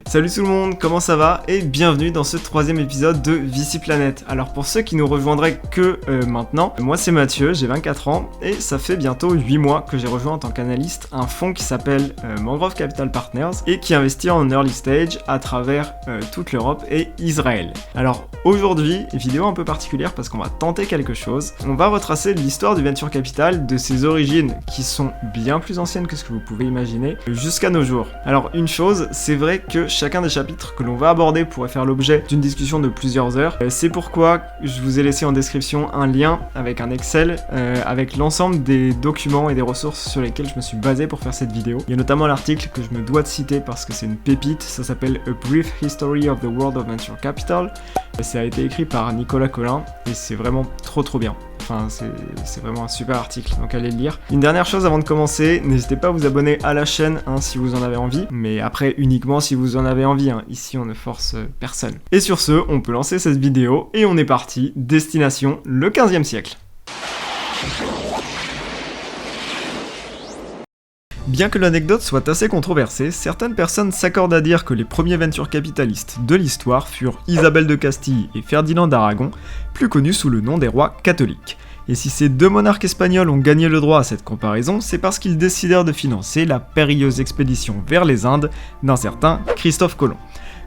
Salut tout le monde, comment ça va? Et bienvenue dans ce troisième épisode de VC Planet. Alors pour ceux qui nous rejoindraient que maintenant, moi c'est Mathieu, j'ai 24 ans et ça fait bientôt 8 mois que j'ai rejoint en tant qu'analyste un fonds qui s'appelle Mangrove Capital Partners et qui investit en early stage à travers toute l'Europe et Israël. Alors aujourd'hui, vidéo un peu particulière parce qu'on va tenter quelque chose. On va retracer l'histoire du venture capital, de ses origines qui sont bien plus anciennes que ce que vous pouvez imaginer, jusqu'à nos jours. Alors une chose, c'est vrai que chacun des chapitres que l'on va aborder pourrait faire l'objet d'une discussion de plusieurs heures. C'est pourquoi je vous ai laissé en description un lien avec un Excel avec l'ensemble des documents et des ressources sur lesquels je me suis basé pour faire cette vidéo. Il y a notamment l'article que je me dois de citer parce que c'est une pépite, ça s'appelle A Brief History of the World of Venture Capital. Ça a été écrit par Nicolas Collin et c'est vraiment trop bien. Enfin, c'est vraiment un super article, donc allez le lire. Une dernière chose avant de commencer, n'hésitez pas à vous abonner à la chaîne si vous en avez envie, mais après uniquement si vous en avez envie, ici on ne force personne. Et sur ce, on peut lancer cette vidéo et on est parti, destination le 15e siècle. Bien que l'anecdote soit assez controversée, certaines personnes s'accordent à dire que les premiers venture capitalistes de l'histoire furent Isabelle de Castille et Ferdinand d'Aragon, plus connus sous le nom des rois catholiques. Et si ces deux monarques espagnols ont gagné le droit à cette comparaison, c'est parce qu'ils décidèrent de financer la périlleuse expédition vers les Indes d'un certain Christophe Colomb.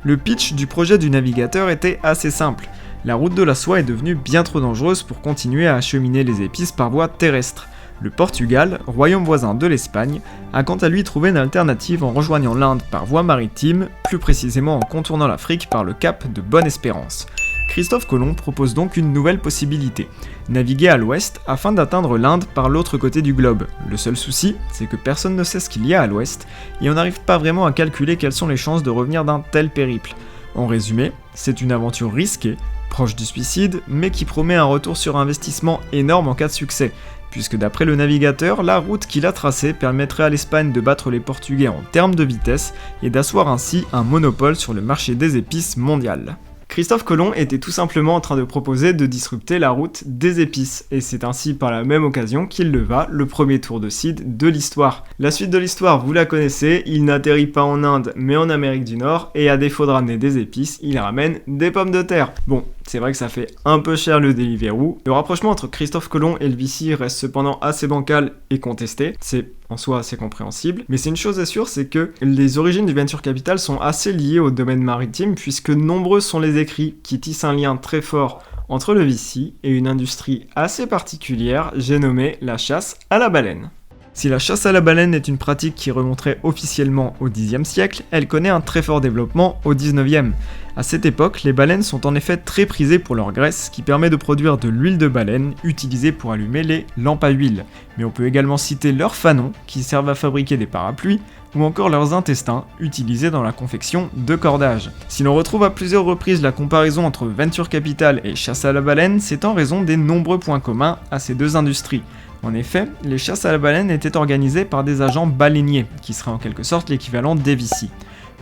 Le pitch du projet du navigateur était assez simple. La route de la soie est devenue bien trop dangereuse pour continuer à acheminer les épices par voie terrestre. Le Portugal, royaume voisin de l'Espagne, a quant à lui trouvé une alternative en rejoignant l'Inde par voie maritime, plus précisément en contournant l'Afrique par le cap de Bonne-Espérance. Christophe Colomb propose donc une nouvelle possibilité, naviguer à l'ouest afin d'atteindre l'Inde par l'autre côté du globe. Le seul souci, c'est que personne ne sait ce qu'il y a à l'ouest, et on n'arrive pas vraiment à calculer quelles sont les chances de revenir d'un tel périple. En résumé, c'est une aventure risquée, proche du suicide, mais qui promet un retour sur investissement énorme en cas de succès, puisque d'après le navigateur, la route qu'il a tracée permettrait à l'Espagne de battre les Portugais en termes de vitesse et d'asseoir ainsi un monopole sur le marché des épices mondial. Christophe Colomb était tout simplement en train de proposer de disrupter la route des épices, et c'est ainsi par la même occasion qu'il leva le premier tour de seed de l'histoire. La suite de l'histoire, vous la connaissez, il n'atterrit pas en Inde mais en Amérique du Nord, et à défaut de ramener des épices, il ramène des pommes de terre. Bon, c'est vrai que ça fait un peu cher le Deliveroo. Le rapprochement entre Christophe Colomb et le VC reste cependant assez bancal et contesté, c'est en soi assez compréhensible, mais c'est une chose est sûre, c'est que les origines du venture capital sont assez liées au domaine maritime, puisque nombreux sont les écrits qui tissent un lien très fort entre le VC et une industrie assez particulière, j'ai nommé la chasse à la baleine. Si la chasse à la baleine est une pratique qui remonterait officiellement au Xe siècle, elle connaît un très fort développement au XIXe. À cette époque, les baleines sont en effet très prisées pour leur graisse, qui permet de produire de l'huile de baleine, utilisée pour allumer les lampes à huile. Mais on peut également citer leurs fanons, qui servent à fabriquer des parapluies, ou encore leurs intestins, utilisés dans la confection de cordages. Si l'on retrouve à plusieurs reprises la comparaison entre venture capital et chasse à la baleine, c'est en raison des nombreux points communs à ces deux industries. En effet, les chasses à la baleine étaient organisées par des agents baleiniers, qui seraient en quelque sorte l'équivalent des VC.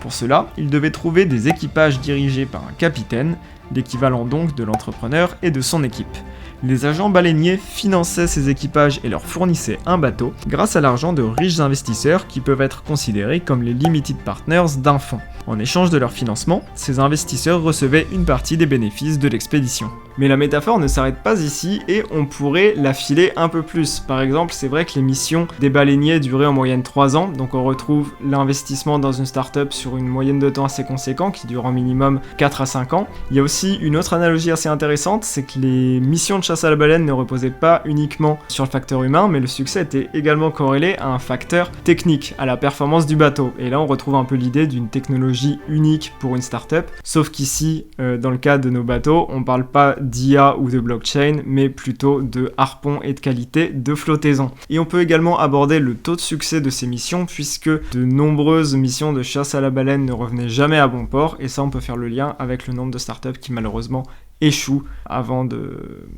Pour cela, ils devaient trouver des équipages dirigés par un capitaine, l'équivalent donc de l'entrepreneur et de son équipe. Les agents baleiniers finançaient ces équipages et leur fournissaient un bateau grâce à l'argent de riches investisseurs qui peuvent être considérés comme les limited partners d'un fonds. En échange de leur financement, ces investisseurs recevaient une partie des bénéfices de l'expédition. Mais la métaphore ne s'arrête pas ici et on pourrait l'affiler un peu plus. Par exemple, c'est vrai que les missions des baleiniers duraient en moyenne 3 ans, donc on retrouve l'investissement dans une startup sur une moyenne de temps assez conséquent qui dure en minimum 4 à 5 ans. Il y a aussi une autre analogie assez intéressante, c'est que les missions de chasse à la baleine ne reposaient pas uniquement sur le facteur humain, mais le succès était également corrélé à un facteur technique, à la performance du bateau. Et là on retrouve un peu l'idée d'une technologie unique pour une startup, sauf qu'ici, dans le cas de nos bateaux, on parle pas d'IA ou de blockchain, mais plutôt de harpon et de qualité de flottaison. Et on peut également aborder le taux de succès de ces missions, puisque de nombreuses missions de chasse à la baleine ne revenaient jamais à bon port, et ça on peut faire le lien avec le nombre de startups qui malheureusement échouent avant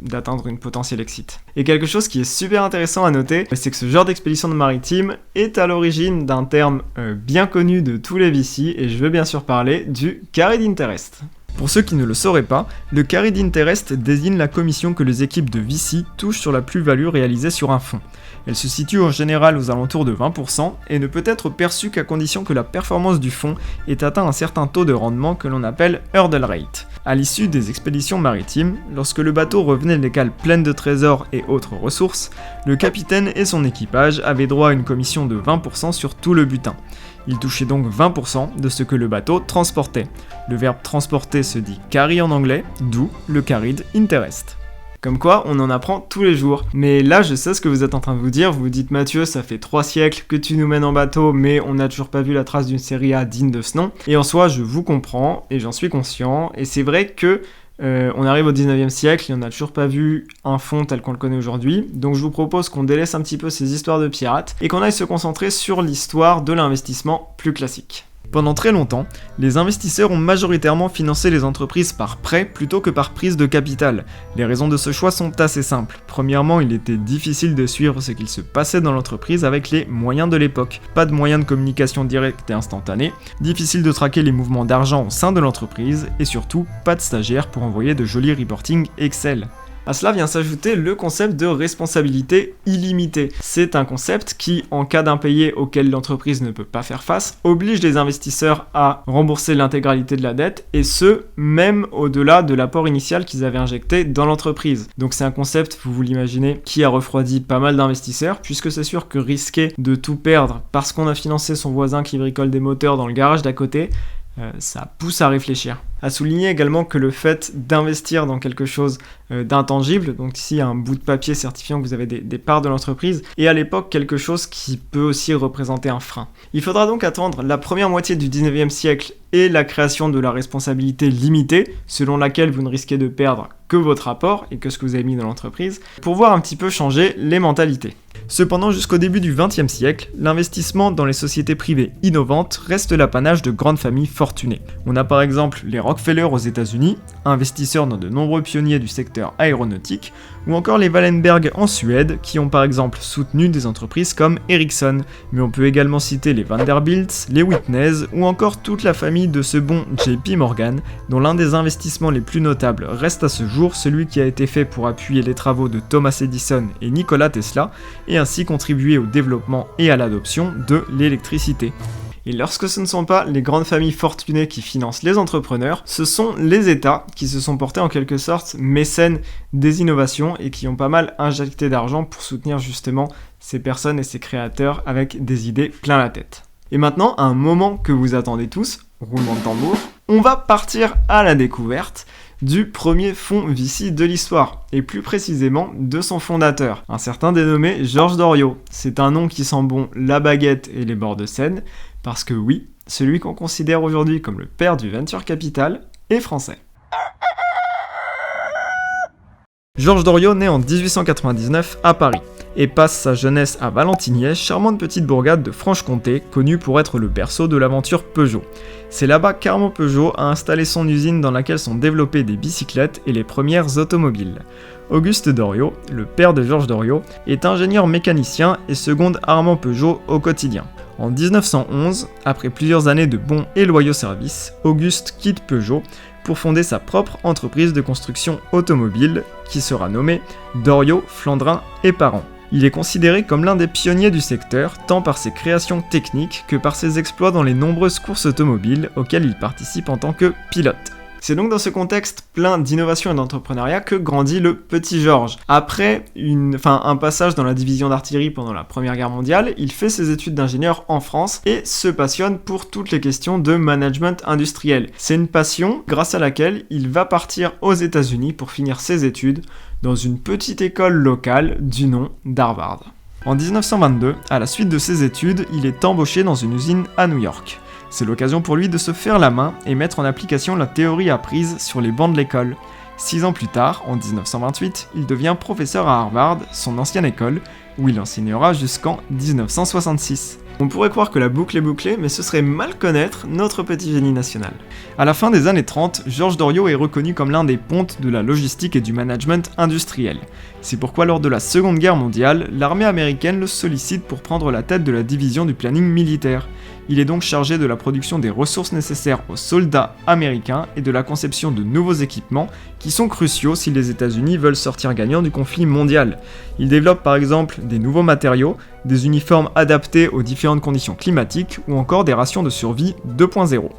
d'atteindre une potentielle exit. Et quelque chose qui est super intéressant à noter, c'est que ce genre d'expédition de maritime est à l'origine d'un terme bien connu de tous les VC, et je veux bien sûr parler du carried interest. Pour ceux qui ne le sauraient pas, le carried interest désigne la commission que les équipes de VC touchent sur la plus-value réalisée sur un fonds. Elle se situe en général aux alentours de 20% et ne peut être perçue qu'à condition que la performance du fonds ait atteint un certain taux de rendement que l'on appelle hurdle rate. À l'issue des expéditions maritimes, lorsque le bateau revenait des cales pleines de trésors et autres ressources, le capitaine et son équipage avaient droit à une commission de 20% sur tout le butin. Il touchait donc 20% de ce que le bateau transportait. Le verbe transporter se dit carry en anglais, d'où le carried interest. Comme quoi, on en apprend tous les jours. Mais là, je sais ce que vous êtes en train de vous dire. Vous vous dites, Mathieu, ça fait 3 siècles que tu nous mènes en bateau, mais on n'a toujours pas vu la trace d'une série A digne de ce nom. Et en soi, je vous comprends, et j'en suis conscient. Et c'est vrai que on arrive au 19e siècle, et on n'a toujours pas vu un fond tel qu'on le connaît aujourd'hui. Donc je vous propose qu'on délaisse un petit peu ces histoires de pirates, et qu'on aille se concentrer sur l'histoire de l'investissement plus classique. Pendant très longtemps, les investisseurs ont majoritairement financé les entreprises par prêt plutôt que par prise de capital. Les raisons de ce choix sont assez simples. Premièrement, il était difficile de suivre ce qu'il se passait dans l'entreprise avec les moyens de l'époque. Pas de moyens de communication directe et instantanée, difficile de traquer les mouvements d'argent au sein de l'entreprise, et surtout, pas de stagiaires pour envoyer de jolis reporting Excel. À cela vient s'ajouter le concept de responsabilité illimitée. C'est un concept qui, en cas d'impayé auquel l'entreprise ne peut pas faire face, oblige les investisseurs à rembourser l'intégralité de la dette, et ce, même au-delà de l'apport initial qu'ils avaient injecté dans l'entreprise. Donc c'est un concept, vous l'imaginez, qui a refroidi pas mal d'investisseurs, puisque c'est sûr que risquer de tout perdre parce qu'on a financé son voisin qui bricole des moteurs dans le garage d'à côté, ça pousse à réfléchir. À souligner également que le fait d'investir dans quelque chose d'intangible, donc ici un bout de papier certifiant que vous avez des parts de l'entreprise, est à l'époque quelque chose qui peut aussi représenter un frein. Il faudra donc attendre la première moitié du 19e siècle et la création de la responsabilité limitée, selon laquelle vous ne risquez de perdre que votre apport et que ce que vous avez mis dans l'entreprise, pour voir un petit peu changer les mentalités. Cependant, jusqu'au début du XXe siècle, l'investissement dans les sociétés privées innovantes reste l'apanage de grandes familles fortunées. On a par exemple les Rockefeller aux États-Unis, investisseurs dans de nombreux pionniers du secteur aéronautique, ou encore les Wallenberg en Suède, qui ont par exemple soutenu des entreprises comme Ericsson, mais on peut également citer les Vanderbilt, les Whitney, ou encore toute la famille de ce bon JP Morgan, dont l'un des investissements les plus notables reste à ce jour celui qui a été fait pour appuyer les travaux de Thomas Edison et Nikola Tesla, et ainsi contribuer au développement et à l'adoption de l'électricité. Et lorsque ce ne sont pas les grandes familles fortunées qui financent les entrepreneurs, ce sont les États qui se sont portés en quelque sorte mécènes des innovations et qui ont pas mal injecté d'argent pour soutenir justement ces personnes et ces créateurs avec des idées plein la tête. Et maintenant, un moment que vous attendez tous, roulement de tambour, on va partir à la découverte du premier fonds VC de l'histoire, et plus précisément de son fondateur, un certain dénommé Georges Doriot. C'est un nom qui sent bon la baguette et les bords de Seine, parce que oui, celui qu'on considère aujourd'hui comme le père du venture capital est français. Georges Doriot naît en 1899 à Paris et passe sa jeunesse à Valentigney, charmante petite bourgade de Franche-Comté, connue pour être le berceau de l'aventure Peugeot. C'est là-bas qu'Armand Peugeot a installé son usine dans laquelle sont développées des bicyclettes et les premières automobiles. Auguste Doriot, le père de Georges Doriot, est ingénieur mécanicien et seconde Armand Peugeot au quotidien. En 1911, après plusieurs années de bons et loyaux services, Auguste quitte Peugeot pour fonder sa propre entreprise de construction automobile qui sera nommée Doriot, Flandrin et Parent. Il est considéré comme l'un des pionniers du secteur, tant par ses créations techniques que par ses exploits dans les nombreuses courses automobiles auxquelles il participe en tant que pilote. C'est donc dans ce contexte plein d'innovation et d'entrepreneuriat que grandit le petit Georges. Après un passage dans la division d'artillerie pendant la Première Guerre mondiale, il fait ses études d'ingénieur en France et se passionne pour toutes les questions de management industriel. C'est une passion grâce à laquelle il va partir aux États-Unis pour finir ses études dans une petite école locale du nom d'Harvard. En 1922, à la suite de ses études, il est embauché dans une usine à New York. C'est l'occasion pour lui de se faire la main et mettre en application la théorie apprise sur les bancs de l'école. 6 ans plus tard, en 1928, il devient professeur à Harvard, son ancienne école, où il enseignera jusqu'en 1966. On pourrait croire que la boucle est bouclée, mais ce serait mal connaître notre petit génie national. À la fin des années 30, Georges Doriot est reconnu comme l'un des pontes de la logistique et du management industriel. C'est pourquoi lors de la Seconde Guerre mondiale, l'armée américaine le sollicite pour prendre la tête de la division du planning militaire. Il est donc chargé de la production des ressources nécessaires aux soldats américains et de la conception de nouveaux équipements qui sont cruciaux si les États-Unis veulent sortir gagnants du conflit mondial. Il développe par exemple des nouveaux matériaux, des uniformes adaptés aux différentes conditions climatiques ou encore des rations de survie 2.0.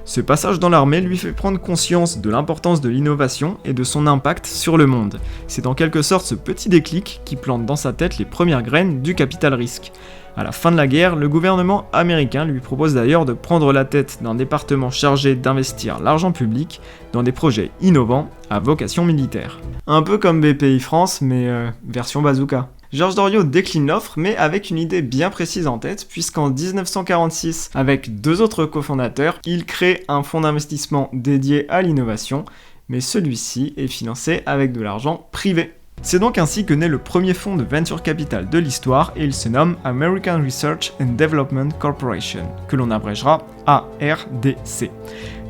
Ce passage dans l'armée lui fait prendre conscience de l'importance de l'innovation et de son impact sur le monde. C'est en quelque sorte ce petit déclic qui plante dans sa tête les premières graines du capital risque. À la fin de la guerre, le gouvernement américain lui propose d'ailleurs de prendre la tête d'un département chargé d'investir l'argent public dans des projets innovants à vocation militaire. Un peu comme BPI France, mais version bazooka. Georges Doriot décline l'offre, mais avec une idée bien précise en tête, puisqu'en 1946, avec 2 autres cofondateurs, il crée un fonds d'investissement dédié à l'innovation, mais celui-ci est financé avec de l'argent privé. C'est donc ainsi que naît le premier fonds de venture capital de l'histoire et il se nomme American Research and Development Corporation, que l'on abrégera ARDC.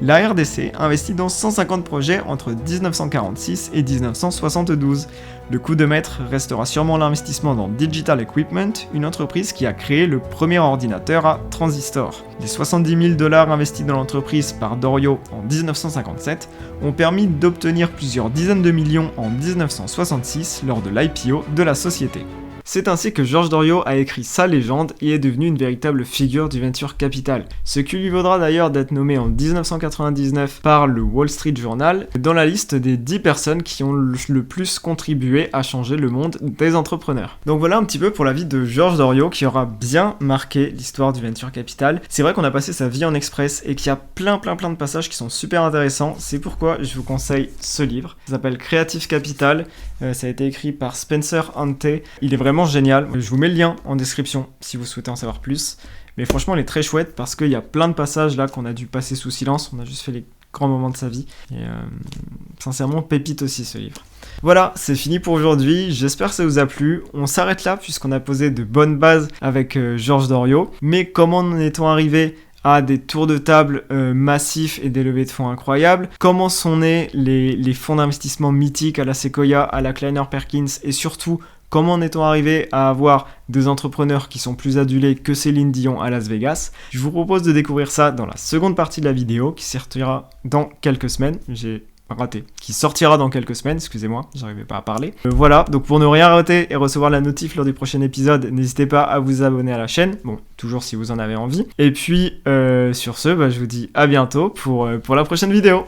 La RDC investit dans 150 projets entre 1946 et 1972. Le coup de maître restera sûrement l'investissement dans Digital Equipment, une entreprise qui a créé le premier ordinateur à transistor. Les 70 000 $ investis dans l'entreprise par Doriot en 1957 ont permis d'obtenir plusieurs dizaines de millions en 1966 lors de l'IPO de la société. C'est ainsi que Georges Doriot a écrit sa légende et est devenu une véritable figure du venture capital, ce qui lui vaudra d'ailleurs d'être nommé en 1999 par le Wall Street Journal dans la liste des 10 personnes qui ont le plus contribué à changer le monde des entrepreneurs. Donc voilà un petit peu pour la vie de Georges Doriot qui aura bien marqué l'histoire du venture capital. C'est vrai qu'on a passé sa vie en express et qu'il y a plein de passages qui sont super intéressants, c'est pourquoi je vous conseille ce livre. Ça s'appelle Creative Capital, ça a été écrit par Spencer Ante, il est vraiment génial. Je vous mets le lien en description si vous souhaitez en savoir plus. Mais franchement, il est très chouette parce qu'il y a plein de passages là qu'on a dû passer sous silence. On a juste fait les grands moments de sa vie. Et sincèrement, pépite aussi ce livre. Voilà, c'est fini pour aujourd'hui. J'espère que ça vous a plu. On s'arrête là puisqu'on a posé de bonnes bases avec Georges Doriot. Mais comment en est-on arrivé à des tours de table massifs et des levées de fonds incroyables? Comment sont nés les fonds d'investissement mythiques à la Sequoia, à la Kleiner Perkins et surtout comment en est-on arrivé à avoir des entrepreneurs qui sont plus adulés que Céline Dion à Las Vegas? Je vous propose de découvrir ça dans la seconde partie de la vidéo qui sortira dans quelques semaines. Qui sortira dans quelques semaines, excusez-moi, j'arrivais pas à parler. Voilà, donc pour ne rien rater et recevoir la notif lors du prochain épisode, n'hésitez pas à vous abonner à la chaîne, bon, toujours si vous en avez envie. Et puis, sur ce, je vous dis à bientôt pour la prochaine vidéo.